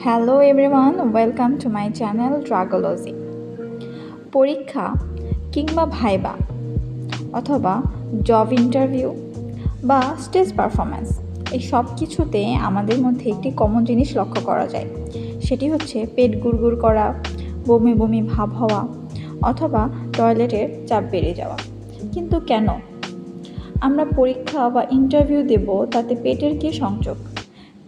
Hello everyone, welcome to my channel Drugology. পরীক্ষা কিংবা ভাইবা অথবা জব ইন্টারভিউ বা স্টেজ পারফরম্যান্স, এই সব কিছুতে আমাদের মধ্যে একটি কমন জিনিস লক্ষ্য করা যায়। সেটি হচ্ছে পেট গুড়গুড় করা, বমি বমি ভাব হওয়া অথবা টয়লেটের চাপ বেড়ে যাওয়া। কিন্তু কেন আমরা পরীক্ষা বা ইন্টারভিউ দেব, তাতে পেটের কী সংযোগ?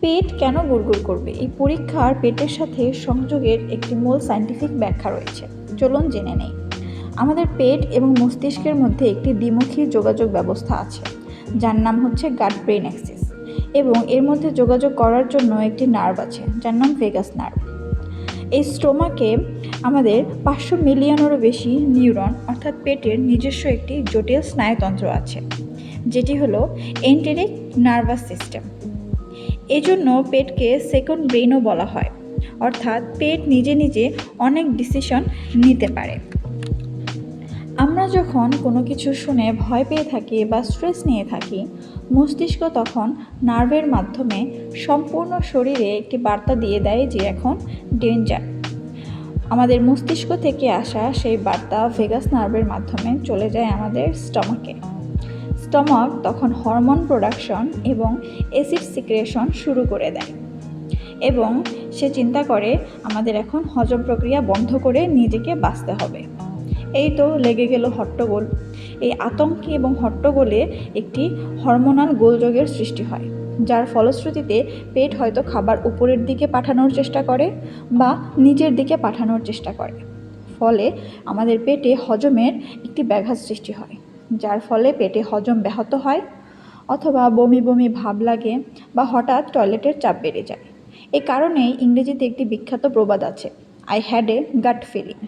পেট কেন গুড়গুড় করবে? এই পরীক্ষা আর পেটের সাথে সংযোগের একটি মূল সায়েন্টিফিক ব্যাখ্যা রয়েছে, চলুন জেনে নেই। আমাদের পেট এবং মস্তিষ্কের মধ্যে একটি দ্বিমুখী যোগাযোগ ব্যবস্থা আছে, যার নাম হচ্ছে গাট ব্রেন অ্যাক্সিস, এবং এর মধ্যে যোগাযোগ করার জন্য একটি নার্ভ আছে, যার নাম ভেগাস নার্ভ। এই স্টোমাকে আমাদের 500 মিলিয়নেরও বেশি নিউরন অর্থাৎ পেটের নিজস্ব একটি জটিল স্নায়ুতন্ত্র আছে, যেটি হলো এন্টেরিক নার্ভাস সিস্টেম। এজন্য পেটকে সেকেন্ড ব্রেনও বলা হয়, অর্থাৎ পেট নিজে নিজে অনেক ডিসিশন নিতে পারে। আমরা যখন কোনো কিছু শুনে ভয় পেয়ে থাকি বা স্ট্রেস নিয়ে থাকি, মস্তিষ্ক তখন নার্ভের মাধ্যমে সম্পূর্ণ শরীরে একটি বার্তা দিয়ে দেয় যে এখন ডেঞ্জার। আমাদের মস্তিষ্ক থেকে আসা সেই বার্তা ভেগাস নার্ভের মাধ্যমে চলে যায় আমাদের স্টমাকে। স্টমাক তখন হরমোন প্রোডাকশন এবং অ্যাসিড সিক্রেশন শুরু করে দেয়, এবং সে চিন্তা করে আমাদের এখন হজম প্রক্রিয়া বন্ধ করে নিজেকে বাঁচতে হবে। এই তো লেগে গেল হট্টগোল। এই আতঙ্কে এবং হট্টগোলে একটি হরমোনাল গোলযোগের সৃষ্টি হয়, যার ফলশ্রুতিতে পেট হয়তো খাবার উপরের দিকে পাঠানোর চেষ্টা করে বা নিচের দিকে পাঠানোর চেষ্টা করে। ফলে আমাদের পেটে হজমের একটি ব্যাঘাত সৃষ্টি হয়, যার ফলে পেটে হজম ব্যাহত হয় অথবা বমি বমি ভাব লাগে বা হঠাৎ টয়লেটের চাপ বেড়ে যায়। এই কারণেই ইংরেজিতে একটি বিখ্যাত প্রবাদ আছে, I had a gut feeling,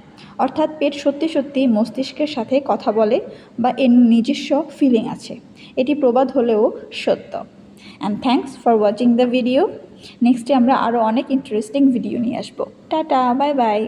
অর্থাৎ পেট সত্যি সত্যি মস্তিষ্কের সাথে কথা বলে বা এর নিজস্ব ফিলিং আছে। এটি প্রবাদ হলেও সত্য। And thanks for watching the video. নেক্সটে আমরা আরও অনেক ইন্টারেস্টিং ভিডিও নিয়ে আসবো। Tata, bye bye.